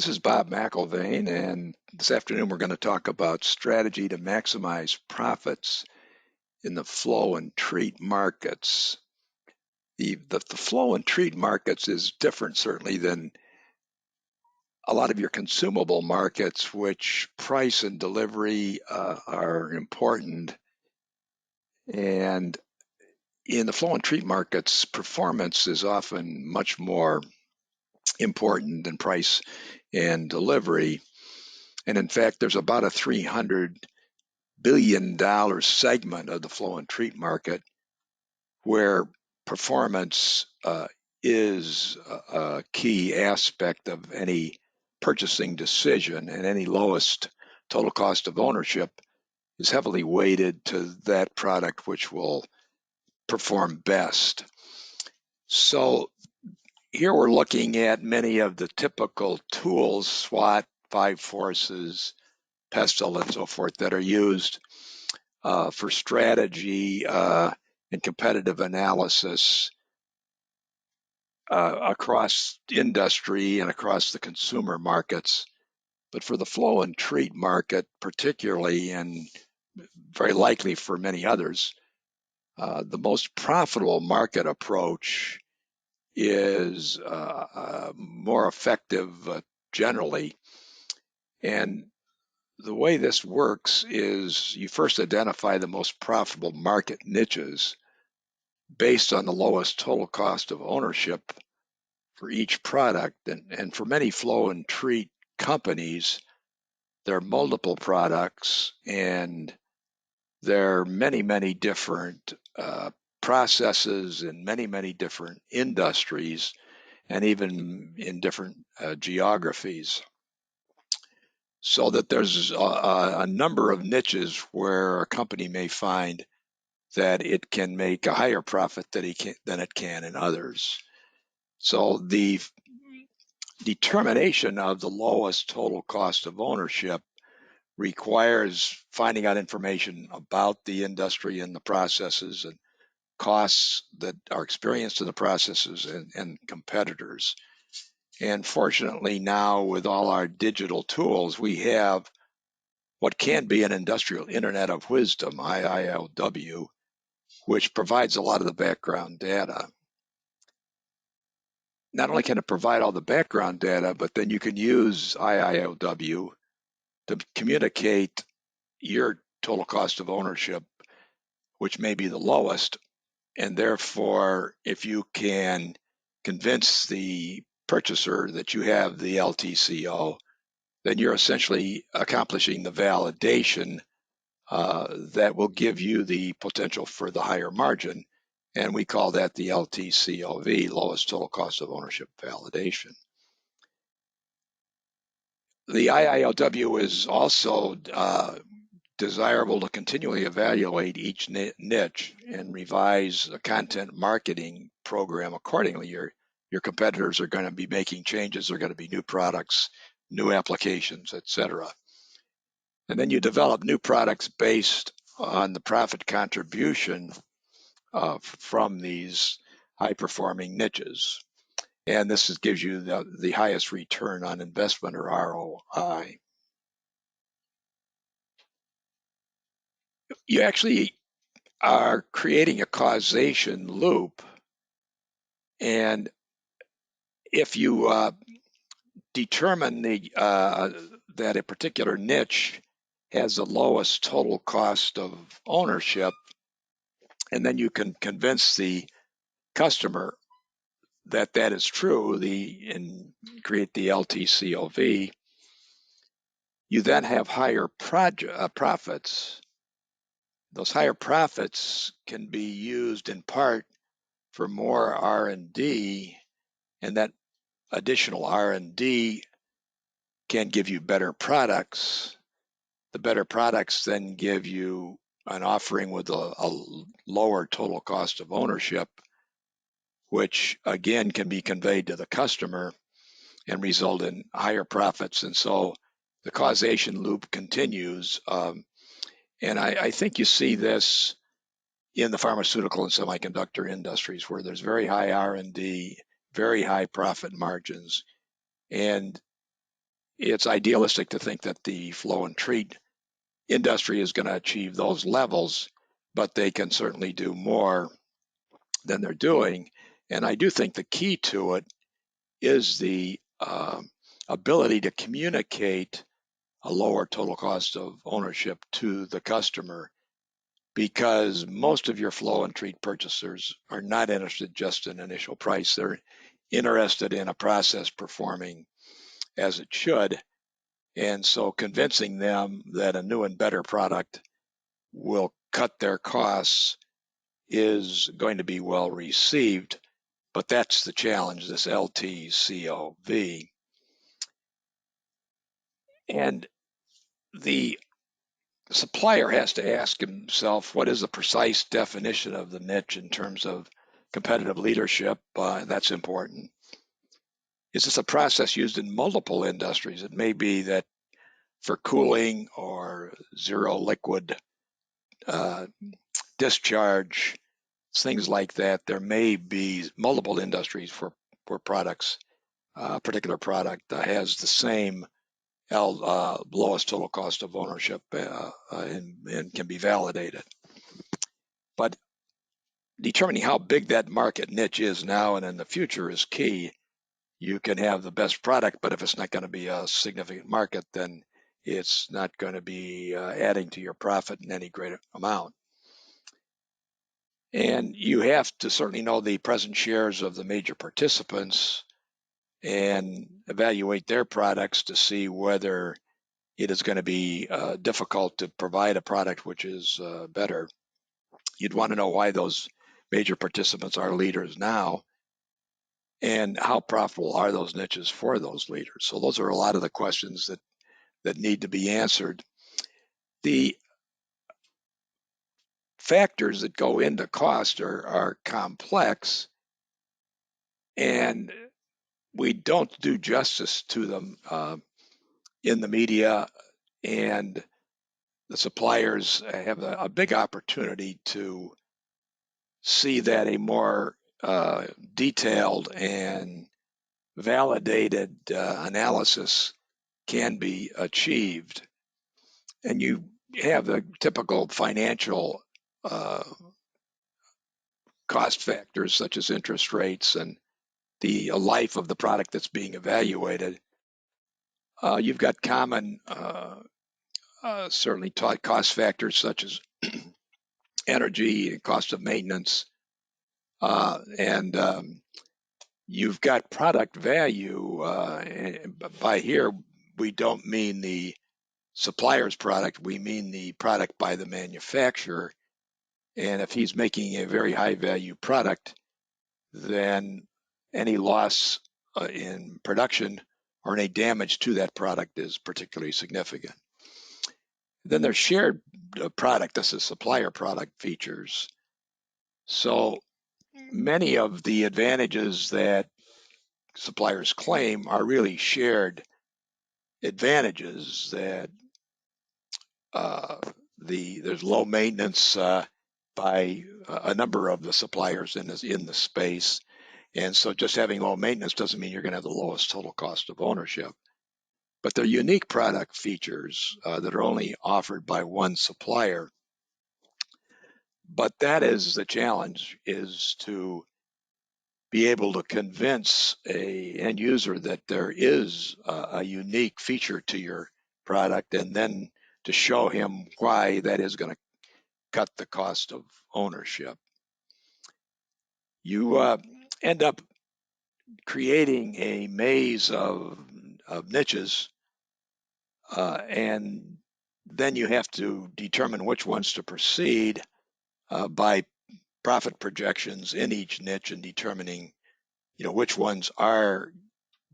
This is Bob McIlvaine, and this afternoon we're going to talk about strategy to maximize profits in the flow and treat markets. The flow and treat markets is different, certainly, than a lot of your consumable markets, which price and delivery are important. And in the flow and treat markets, performance is often much more important than price and delivery. And in fact, there's about a $300 billion segment of the flow and treat market where performance is a key aspect of any purchasing decision, and any lowest total cost of ownership is heavily weighted to that product which will perform best. So here we're looking at many of the typical tools, SWOT, five forces, PESTLE, and so forth, that are used for strategy and competitive analysis across industry and across the consumer markets. But for the flow and treat market, particularly, and very likely for many others, the most profitable market approach is more effective generally. And the way this works is you first identify the most profitable market niches based on the lowest total cost of ownership for each product. And for many flow and treat companies, there are multiple products and there are many, many different processes in many, many different industries and even in different geographies. So that there's a number of niches where a company may find that it can make a higher profit than it can in others. So the determination of the lowest total cost of ownership requires finding out information about the industry and the processes and costs that are experienced in the processes and competitors. And fortunately now, with all our digital tools, we have what can be an industrial internet of wisdom, IIOW, which provides a lot of the background data. Not only can it provide all the background data, but then you can use IIOW to communicate your total cost of ownership, which may be the lowest. And therefore, if you can convince the purchaser that you have the LTCO, then you're essentially accomplishing the validation that will give you the potential for the higher margin. And we call that the LTCOV, lowest total cost of ownership validation. The IIOW is also desirable to continually evaluate each niche and revise a content marketing program accordingly. Your competitors are going to be making changes. There are going to be new products, new applications, etc. And then you develop new products based on the profit contribution from these high-performing niches. And this gives you the highest return on investment, or ROI. You actually are creating a causation loop. And if you determine that a particular niche has the lowest total cost of ownership, and then you can convince the customer that that is true, and create the LTCOV, you then have higher profits. Those higher profits can be used in part for more R&D, and that additional R&D can give you better products. The better products then give you an offering with a lower total cost of ownership, which again can be conveyed to the customer and result in higher profits. And so the causation loop continues. And I think you see this in the pharmaceutical and semiconductor industries, where there's very high R&D, very high profit margins, and it's idealistic to think that the flow and treat industry is going to achieve those levels, but they can certainly do more than they're doing. And I do think the key to it is the ability to communicate a lower total cost of ownership to the customer, because most of your flow and treat purchasers are not interested just in initial price. They're interested in a process performing as it should. And so convincing them that a new and better product will cut their costs is going to be well received. But that's the challenge, this LTCOV. And the supplier has to ask himself, what is the precise definition of the niche in terms of competitive leadership? That's important. Is this a process used in multiple industries? It may be that for cooling or zero liquid discharge, things like that, there may be multiple industries for products. A particular product has the same lowest total cost of ownership and can be validated. But determining how big that market niche is now and in the future is key. You can have the best product, but if it's not going to be a significant market, then it's not going to be adding to your profit in any great amount. And you have to certainly know the present shares of the major participants and evaluate their products to see whether it is going to be difficult to provide a product which is better. You'd want to know why those major participants are leaders now and how profitable are those niches for those leaders. So those are a lot of the questions that need to be answered. The factors that go into cost are complex, and we don't do justice to them in the media, and the suppliers have a big opportunity to see that a more detailed and validated analysis can be achieved. And you have the typical financial cost factors such as interest rates and the life of the product that's being evaluated. You've got common, certainly cost factors such as energy, cost of maintenance, and you've got product value. By here, we don't mean the supplier's product, we mean the product by the manufacturer. And if he's making a very high value product, then any loss in production or any damage to that product is particularly significant. Then there's shared product, this is supplier product features. So many of the advantages that suppliers claim are really shared advantages, that there's low maintenance by a number of the suppliers in the space. And so just having low maintenance doesn't mean you're going to have the lowest total cost of ownership. But they're unique product features that are only offered by one supplier. But that is the challenge, is to be able to convince a end user that there is a unique feature to your product, and then to show him why that is going to cut the cost of ownership. You end up creating a maze of niches, and then you have to determine which ones to proceed by profit projections in each niche, and determining which ones are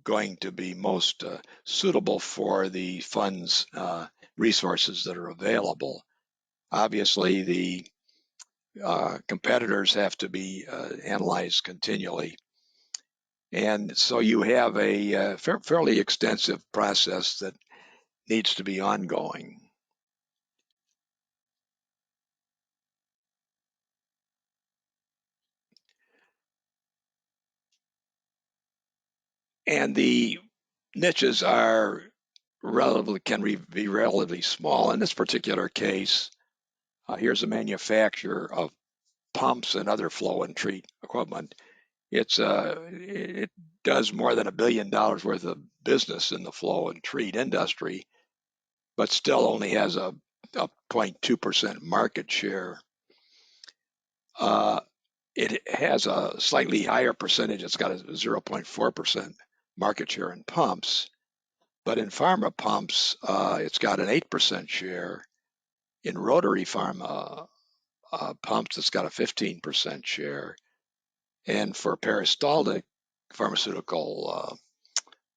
going to be most suitable for the funds resources that are available. Obviously, the competitors have to be analyzed continually. And so you have a fairly extensive process that needs to be ongoing. And the niches are be relatively small. In this particular case, here's a manufacturer of pumps and other flow and treat equipment. It does more than $1 billion worth of business in the flow and treat industry, but still only has a 0.2% market share. It has a slightly higher percentage. It's got a 0.4% market share in pumps, but in pharma pumps, it's got an 8% share. In rotary pharma pumps, it's got a 15% share. And for peristaltic pharmaceutical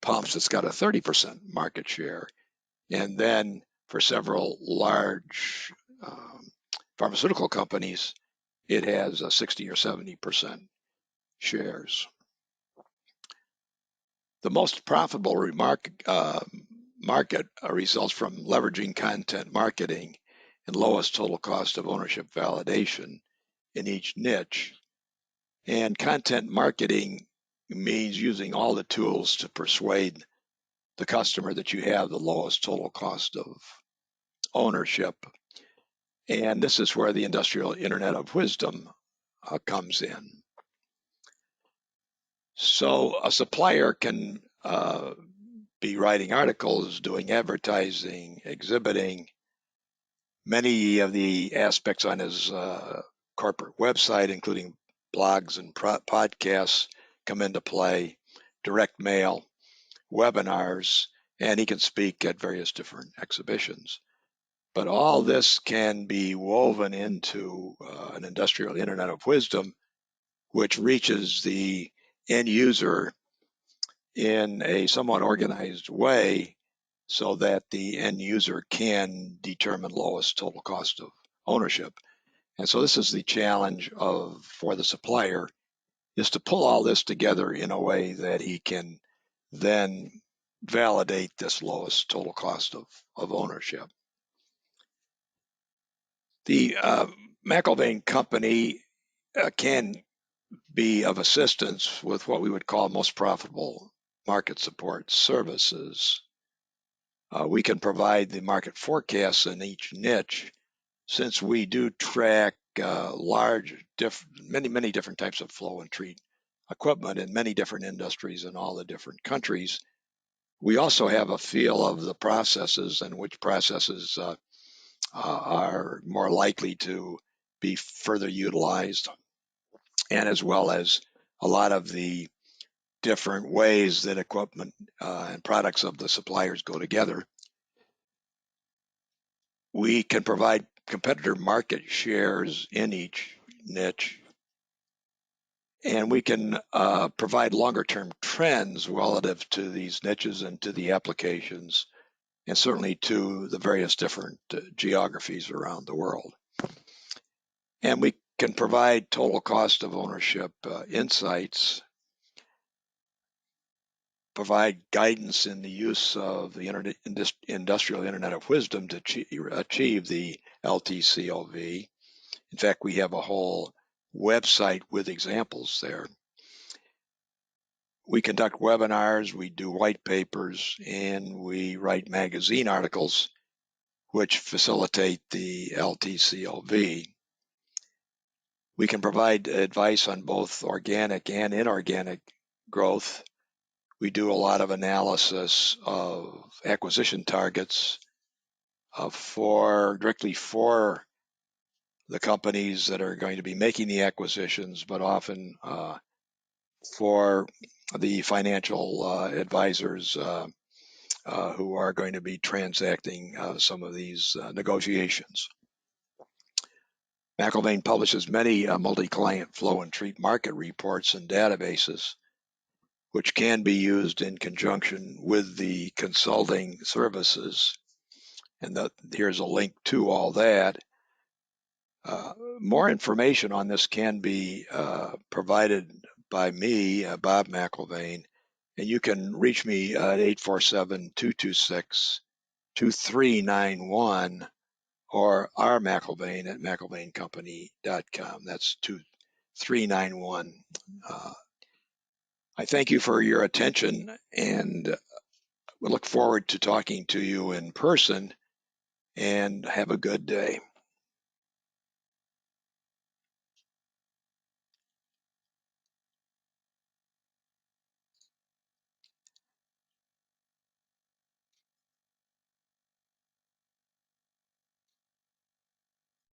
pumps, it's got a 30% market share. And then for several large pharmaceutical companies, it has a 60 or 70% shares. The most profitable market results from leveraging content marketing and lowest total cost of ownership validation in each niche. And content marketing means using all the tools to persuade the customer that you have the lowest total cost of ownership. And this is where the industrial internet of wisdom comes in. So a supplier can be writing articles, doing advertising, exhibiting. Many of the aspects on his corporate website, including blogs and podcasts, come into play, direct mail, webinars, and he can speak at various different exhibitions. But all this can be woven into an industrial internet of wisdom, which reaches the end user in a somewhat organized way so that the end user can determine lowest total cost of ownership. And so this is the challenge for the supplier, is to pull all this together in a way that he can then validate this lowest total cost of ownership. The McIlvaine company can be of assistance with what we would call most profitable market support services. We can provide the market forecasts in each niche, since we do track many different types of flow and treat equipment in many different industries in all the different countries. We also have a feel of the processes and which processes are more likely to be further utilized, and as well as a lot of the different ways that equipment and products of the suppliers go together. We can provide competitor market shares in each niche, and we can provide longer-term trends relative to these niches and to the applications, and certainly to the various different geographies around the world. And we can provide total cost of ownership insights, provide guidance in the use of the industrial internet of wisdom to achieve the LTCOV. In fact, we have a whole website with examples there. We conduct webinars, we do white papers, and we write magazine articles which facilitate the LTCOV. We can provide advice on both organic and inorganic growth. We do a lot of analysis of acquisition targets directly for the companies that are going to be making the acquisitions, but often for the financial advisors who are going to be transacting some of these negotiations. McIlvaine publishes many multi-client flow and treat market reports and databases, which can be used in conjunction with the consulting services. And here's a link to all that. More information on this can be provided by me, Bob McIlvaine, and you can reach me at 847-226-2391 or R. McIlvaine at McIlvaineCompany.com. That's 2391. I thank you for your attention, and We look forward to talking to you in person, and have a good day.